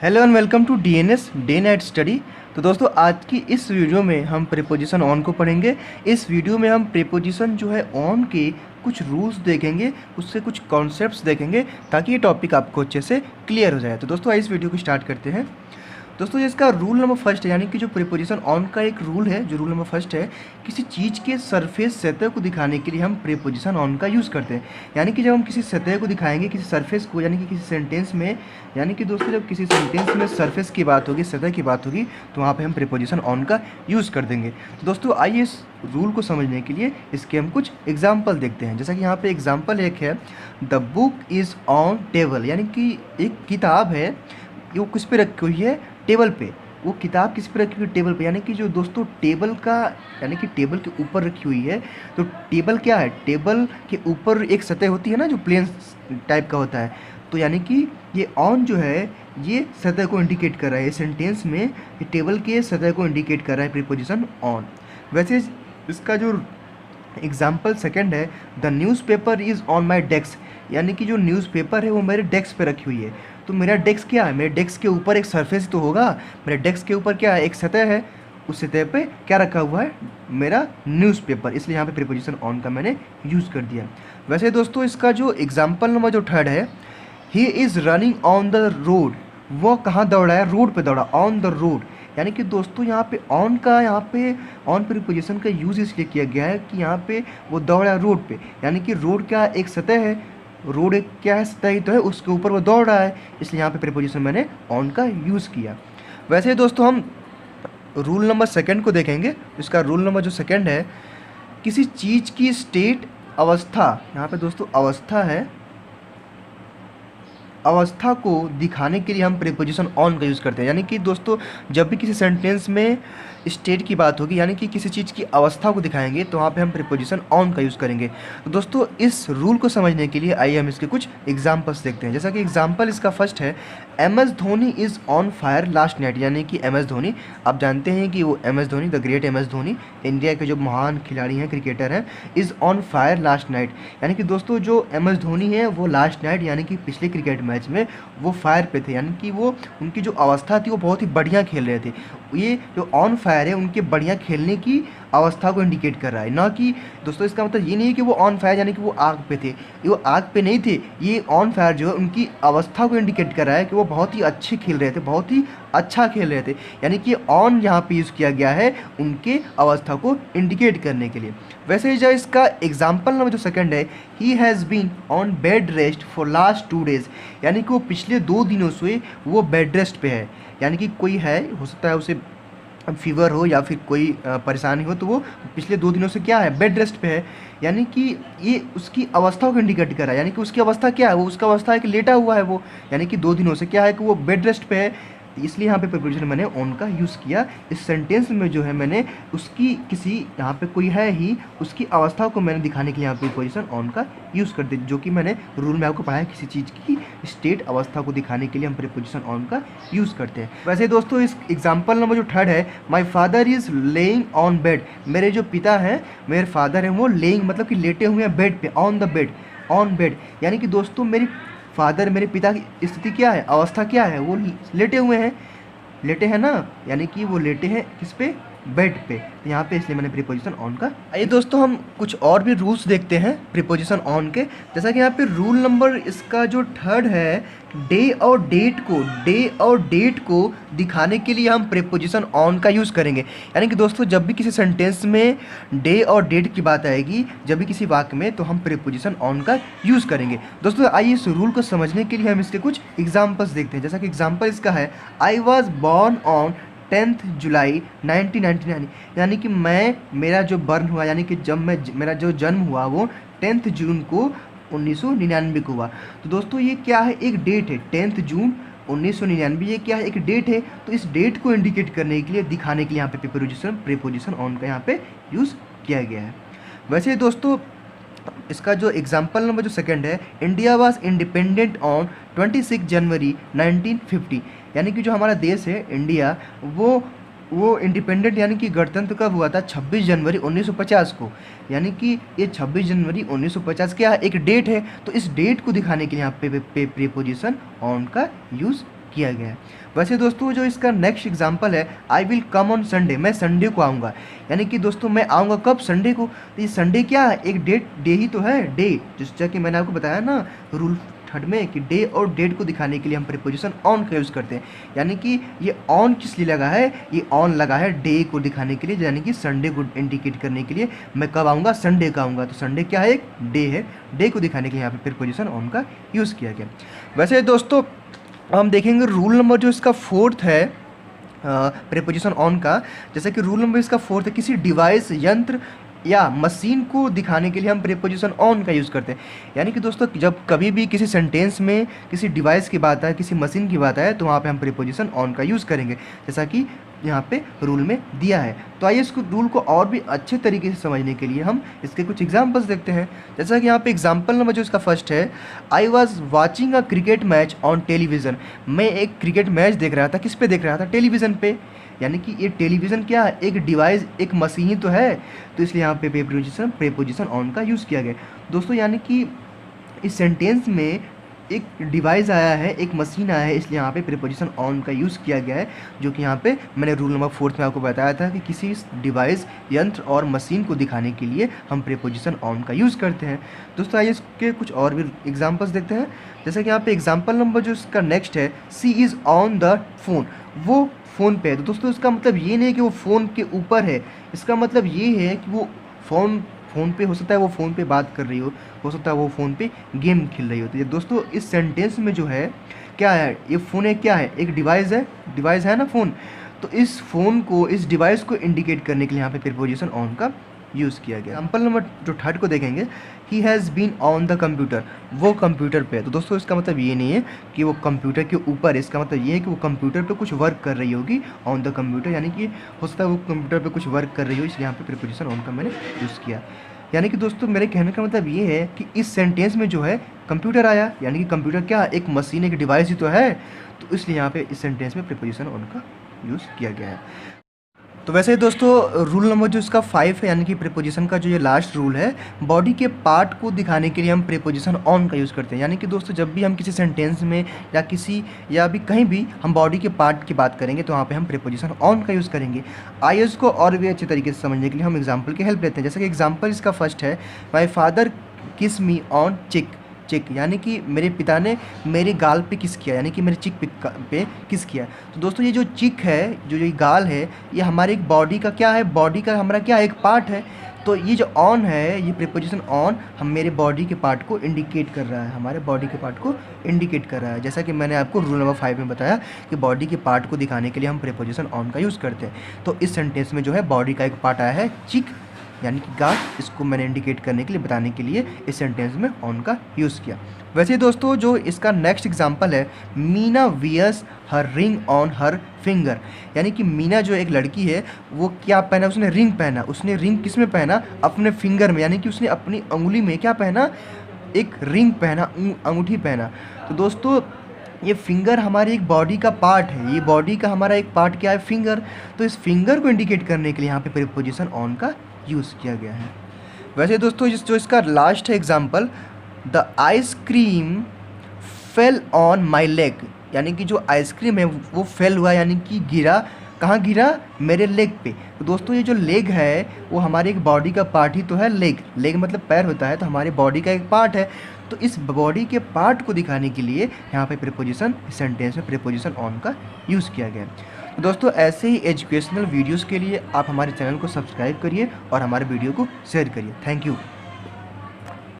Hello and welcome to DNS day night study. तो दोस्तों आज की इस वीडियो में हम प्रीपोजिशन ऑन को पढ़ेंगे। इस वीडियो में हम प्रीपोजिशन जो है ऑन के कुछ रूल्स देखेंगे, उससे कुछ कॉन्सेप्ट्स देखेंगे ताकि ये टॉपिक आपको अच्छे से क्लियर हो जाए। तो दोस्तों इस वीडियो को स्टार्ट करते हैं। दोस्तों इसका रूल नंबर फर्स्ट है, यानी कि जो प्रीपोजिशन ऑन का एक रूल है, जो रूल नंबर फर्स्ट है, किसी चीज़ के सरफेस सतह को दिखाने के लिए हम प्रीपोजिशन ऑन का यूज़ करते हैं। यानी कि जब हम किसी सतह को दिखाएंगे, किसी सरफेस को, यानी कि किसी सेंटेंस में, यानी कि दोस्तों जब किसी सेंटेंस में सरफेस की बात होगी, सतह की बात होगी, तो वहाँ पर हम प्रीपोजिशन ऑन का यूज़ कर देंगे। तो दोस्तों आइए इस रूल को समझने के लिए इसके हम कुछ एग्जाम्पल देखते हैं। जैसा कि यहाँ पे एग्जाम्पल एक है, the book is on table, यानी कि एक किताब है, वो किस पे रखी हुई है, टेबल पे। वो किताब किस पे रखी हुई है, टेबल पे। यानी कि जो दोस्तों टेबल का, यानी कि टेबल के ऊपर रखी हुई है। तो टेबल क्या है, टेबल के ऊपर एक सतह होती है ना, जो प्लेन टाइप का होता है। तो यानी कि ये ऑन जो है ये सतह को इंडिकेट कर रहा है। ये सेंटेंस में ये टेबल के सतह को इंडिकेट कर रहा है प्रीपोजिशन ऑन। वैसे इसका जो एग्जाम्पल सेकंड है, the newspaper is on my desk, यानी कि जो न्यूज़पेपर है वो मेरे डेस्क पे रखी हुई है। तो मेरा डेस्क क्या है, मेरे डेस्क के ऊपर एक सरफेस तो होगा। मेरे डेस्क के ऊपर क्या है, एक सतह है। उस सतह पे क्या रखा हुआ है, मेरा न्यूज़पेपर। इसलिए यहाँ पे प्रीपोजिशन ऑन का मैंने यूज़ कर दिया। वैसे दोस्तों इसका जो एग्जाम्पल नंबर जो थर्ड है, he is running on the road, वो कहाँ दौड़ा है, रोड पे दौड़ा, ऑन द रोड। यानी कि दोस्तों यहाँ पे ऑन का, यहाँ पे ऑन प्रीपोजिशन का यूज़ इसलिए किया गया है कि यहाँ पे वो दौड़ा है रोड पे। यानी कि रोड क्या एक सतह है, रोड एक क्या है, सतह ही तो है, उसके ऊपर वो दौड़ रहा है। इसलिए यहाँ पे प्रीपोजिशन मैंने ऑन का यूज़ किया। वैसे दोस्तों हम रूल नंबर सेकंड को देखेंगे। इसका रूल नंबर जो सेकंड है, किसी चीज़ की स्टेट, अवस्था, यहाँ पे दोस्तों अवस्था है, अवस्था को दिखाने के लिए हम प्रीपोजिशन ऑन का यूज़ करते हैं। यानी कि दोस्तों जब भी किसी सेंटेंस में स्टेट की बात होगी, यानी कि किसी चीज़ की अवस्था को दिखाएंगे, तो वहाँ पे हम प्रीपोजिशन ऑन का यूज़ करेंगे। तो दोस्तों इस रूल को समझने के लिए आइए हम इसके कुछ एग्जांपल्स देखते हैं। जैसा कि एग्जांपल इसका फर्स्ट है, M S Dhoni is on fire last night, यानी कि एम एस धोनी, आप जानते हैं कि वो M S Dhoni, the great M S Dhoni, India के जो महान खिलाड़ी हैं, क्रिकेटर हैं, is on fire last night. यानी कि दोस्तों जो एम एस धोनी है वो लास्ट नाइट, यानी कि पिछले क्रिकेट मैच में वो फायर पे थे। यानी कि वो, उनकी जो अवस्था थी वो बहुत ही बढ़िया खेल रहे थे। ये जो ऑन फायर है उनके बढ़िया खेलने की अवस्था को इंडिकेट कर रहा है, ना कि दोस्तों इसका मतलब ये नहीं है कि वो ऑन फायर यानी कि वो आग पे थे। वो आग पे नहीं थे, ये ऑन फायर जो है उनकी अवस्था को इंडिकेट कर रहा है कि वो बहुत ही अच्छे खेल रहे थे, बहुत ही अच्छा खेल रहे थे। यानी कि ऑन यहाँ पे यूज़ किया गया है उनके अवस्था को इंडिकेट करने के लिए। वैसे जो इसका एग्जाम्पल नंबर जो सेकंड है, he has been on bed rest for last 2 days, यानी कि वो पिछले 2 दिनों से वो बेड रेस्ट पे है। यानी कि कोई है, हो सकता है उसे फीवर हो या फिर कोई परेशानी हो, तो वो पिछले 2 दिनों से क्या है, बेड रेस्ट पे है। यानी कि ये उसकी अवस्था को इंडिकेट कर रहा है। यानी कि उसकी अवस्था क्या है, वो उसका अवस्था है कि लेटा हुआ है वो, यानी कि 2 दिनों से क्या है कि वो बेड रेस्ट पे है। इसलिए यहाँ पे प्रीपोजिशन मैंने ऑन का यूज़ किया। इस सेंटेंस में जो है मैंने उसकी, किसी यहाँ पे कोई है ही, उसकी अवस्था को मैंने दिखाने के लिए यहाँ पे प्रीपोजिशन ऑन का यूज़ कर दी, जो कि मैंने रूल में आपको पढ़ाया। किसी चीज़ की स्टेट, अवस्था को दिखाने के लिए हम प्रीपोजिशन ऑन का यूज़ करते हैं। वैसे दोस्तों इस एग्जाम्पल नंबर जो थर्ड है, my father is laying on bed, मेरे जो पिता हैं, मेरे फादर हैं, वो लेइंग मतलब कि लेटे हुए हैं बेड पे, on the bed, on bed. यानी कि दोस्तों मेरी फादर, मेरे पिता की स्थिति क्या है, अवस्था क्या है, वो लेटे हुए हैं, लेटे हैं ना, यानी कि वो लेटे हैं किस पे, बेड पे। तो यहाँ पे इसलिए मैंने प्रीपोजिशन ऑन का। आइए दोस्तों हम कुछ और भी रूल्स देखते हैं प्रीपोजिशन ऑन के। जैसा कि यहाँ पे रूल नंबर इसका जो थर्ड है, डे और डेट को दिखाने के लिए हम प्रीपोजिशन ऑन का यूज़ करेंगे। यानी कि दोस्तों जब भी किसी सेंटेंस में डे और डेट की बात आएगी, जब भी किसी वाक्य में, तो हम प्रीपोजिशन ऑन का यूज़ करेंगे। दोस्तों आइए इस रूल को समझने के लिए हम इसके कुछ एग्जाम्पल्स देखते हैं। जैसा कि एग्जाम्पल इसका है, आई वॉज बॉर्न ऑन 10 जुलाई 1999, यानी कि मेरा जो बर्न हुआ, यानी कि जब मेरा जो जन्म हुआ वो 10 जून को 1999 को हुआ। तो दोस्तों ये क्या है, एक डेट है, 10 जून 1999, ये क्या है, एक डेट है। तो इस डेट को इंडिकेट करने के लिए, दिखाने के लिए यहाँ पे प्रीपोजिशन ऑन का यहाँ पे यूज़ किया गया है। वैसे दोस्तों इसका जो एग्जाम्पल नंबर जो सेकंड है, इंडिया वाज इंडिपेंडेंट ऑन 26 जनवरी 1950, यानी कि जो हमारा देश है इंडिया, वो इंडिपेंडेंट यानी कि गणतंत्र कब हुआ था, 26 जनवरी 1950 को। यानी कि ये 26 जनवरी 1950 क्या है, एक डेट है। तो इस डेट को दिखाने के लिए यहाँ पे प्रीपोजिशन ऑन का यूज़ किया गया है। वैसे दोस्तों जो इसका नेक्स्ट एग्जांपल है, I will come on Sunday, मैं संडे को आऊँगा। यानी कि दोस्तों मैं आऊँगा कब? संडे को। तो ये संडे क्या है? एक डे ही तो है, डे। जैसा कि मैंने आपको बताया ना रूल थर्ड में कि डे और डेट को दिखाने के लिए हम प्रीपोजिशन ऑन का यूज़ करते हैं। यानी कि ये ऑन किस लिए लगा है? ये ऑन लगा है डे को दिखाने के लिए, यानी कि संडे को इंडिकेट करने के लिए। मैं कब आऊँगा? संडे का आऊँगा। तो संडे क्या है? एक डे है। डे को दिखाने के लिए यहाँ पे प्रीपोजिशन ऑन का यूज़ किया गया। वैसे दोस्तों हम देखेंगे रूल नंबर जो इसका फोर्थ है प्रीपोजिशन ऑन का, जैसे कि रूल नंबर इसका फोर्थ है, किसी डिवाइस, यंत्र या मशीन को दिखाने के लिए हम प्रीपोजिशन ऑन का यूज़ करते हैं। यानी कि दोस्तों जब कभी भी किसी सेंटेंस में किसी डिवाइस की बात आए, किसी मशीन की बात आए, तो वहाँ पे हम प्रीपोजिशन ऑन का यूज़ करेंगे, जैसा कि यहाँ पे रूल में दिया है। तो आइए इसको रूल को और भी अच्छे तरीके से समझने के लिए हम इसके कुछ एग्जांपल्स देखते हैं। जैसा कि यहाँ पे एग्जांपल नंबर जो इसका फर्स्ट है, I was watching a cricket match on television. मैं एक क्रिकेट मैच देख रहा था। किस पे देख रहा था? टेलीविज़न पे। यानी कि ये टेलीविज़न क्या है? एक डिवाइस, एक मशीन ही तो है। तो इसलिए यहाँ पे प्रीपोजिशन ऑन का यूज़ किया गया दोस्तों। यानी कि इस सेंटेंस में एक डिवाइस आया है, एक मशीन आया है, इसलिए यहाँ पे प्रीपोजिशन ऑन का यूज़ किया गया है, जो कि यहाँ पे मैंने रूल नंबर फोर्थ में आपको बताया था कि किसी डिवाइस, यंत्र और मशीन को दिखाने के लिए हम प्रीपोजिशन ऑन का यूज़ करते हैं। दोस्तों आइए इसके कुछ और भी एग्जांपल्स देखते हैं। जैसे कि यहाँ पे एग्जांपल नंबर जो इसका नेक्स्ट है, सी इज़ ऑन द फोन, वो फ़ोन पे है। तो दोस्तों इसका मतलब ये नहीं कि वो फ़ोन के ऊपर है, इसका मतलब ये है कि वो फ़ोन पे, हो सकता है वो फ़ोन पे बात कर रही हो सकता है वो फ़ोन पे गेम खेल रही हो। तो ये दोस्तों इस सेंटेंस में जो है क्या है, ये फ़ोन है, क्या है? एक डिवाइस है ना फ़ोन। तो इस फ़ोन को, इस डिवाइस को इंडिकेट करने के लिए यहाँ पे प्रीपोजिशन ऑन का यूज़ किया गया। एग्जाम्पल नंबर जो थर्ड को देखेंगे, he has been on the computer, वो कंप्यूटर पे है। तो दोस्तों इसका मतलब ये नहीं है कि वो कंप्यूटर के ऊपर है, इसका मतलब ये है कि वो कंप्यूटर पे कुछ वर्क कर रही होगी, ऑन द कंप्यूटर। यानी कि हो सकता है वो कंप्यूटर पे कुछ वर्क कर रही हो, इसलिए यहाँ पे प्रीपोजिशन ऑन का मैंने यूज़ किया। यानी कि दोस्तों मेरे कहने का मतलब ये है कि इस सेंटेंस में जो है कंप्यूटर आया, यानी कि कंप्यूटर क्या, एक मशीन, एक डिवाइस ही तो है। तो इसलिए यहाँ पे इस सेंटेंस में प्रीपोजिशन ऑन का यूज़ किया गया है। तो वैसे दोस्तों रूल नंबर जो इसका 5 है, यानी कि प्रीपोजिशन का जो ये लास्ट रूल है, बॉडी के पार्ट को दिखाने के लिए हम प्रीपोजिशन ऑन का यूज़ करते हैं। यानी कि दोस्तों जब भी हम किसी सेंटेंस में या भी कहीं भी हम बॉडी के पार्ट की बात करेंगे, तो वहाँ पे हम प्रीपोजिशन ऑन का यूज़ करेंगे। आइए इसको और भी अच्छे तरीके से समझने के लिए हम एग्जाम्पल की हेल्प लेते हैं। जैसे कि एग्जाम्पल इसका फर्स्ट है, माई फादर किस मी ऑन चिक, यानी कि मेरे पिता ने मेरे गाल पे किस किया, यानी कि मेरे चिक पे किस किया। तो दोस्तों ये जो चिक है, जो ये गाल है, ये हमारे एक बॉडी का क्या है? बॉडी का हमारा क्या है? एक पार्ट है। तो ये जो ऑन है, ये प्रीपोजिशन ऑन हम मेरे बॉडी के पार्ट को इंडिकेट कर रहा है, हमारे बॉडी के पार्ट को इंडिकेट कर रहा है। जैसा कि मैंने आपको रूल नंबर 5 में बताया कि बॉडी के पार्ट को दिखाने के लिए हम प्रीपोजिशन ऑन का यूज़ करते हैं। तो इस सेंटेंस में जो है बॉडी का एक पार्ट आया है, चिक, यानी कि गाल, इसको मैंने इंडिकेट करने के लिए, बताने के लिए इस सेंटेंस में ऑन का यूज़ किया। वैसे दोस्तों जो इसका नेक्स्ट एग्जांपल है, Meena wears her ring on her finger, यानी कि मीना जो एक लड़की है वो क्या पहना? उसने रिंग पहना। उसने रिंग किस में पहना? अपने फिंगर में, यानी कि उसने अपनी अंगुली में क्या पहना? एक रिंग पहना, अंगूठी पहना। तो दोस्तों ये फिंगर हमारी एक बॉडी का पार्ट है, ये बॉडी का हमारा एक पार्ट क्या है? फिंगर। तो इस फिंगर को इंडिकेट करने के लिए यहाँ पे प्रीपोजिशन ऑन का यूज़ किया गया है। वैसे दोस्तों जो इसका लास्ट है example, the ice cream fell on my leg, यानी कि जो आइसक्रीम है वो फेल हुआ, यानी कि गिरा। कहाँ गिरा? मेरे लेग पे। तो दोस्तों ये जो लेग है वो हमारी एक बॉडी का पार्ट ही तो है। लेग मतलब पैर होता है, तो हमारी बॉडी का एक पार्ट है। तो इस बॉडी के पार्ट को दिखाने के लिए यहाँ पे प्रीपोजिशन, सेंटेंस में प्रीपोजिशन ऑन का यूज़ किया गया है। तो दोस्तों ऐसे ही एजुकेशनल वीडियोज़ के लिए आप हमारे चैनल को सब्सक्राइब करिए और हमारे वीडियो को शेयर करिए। Thank you.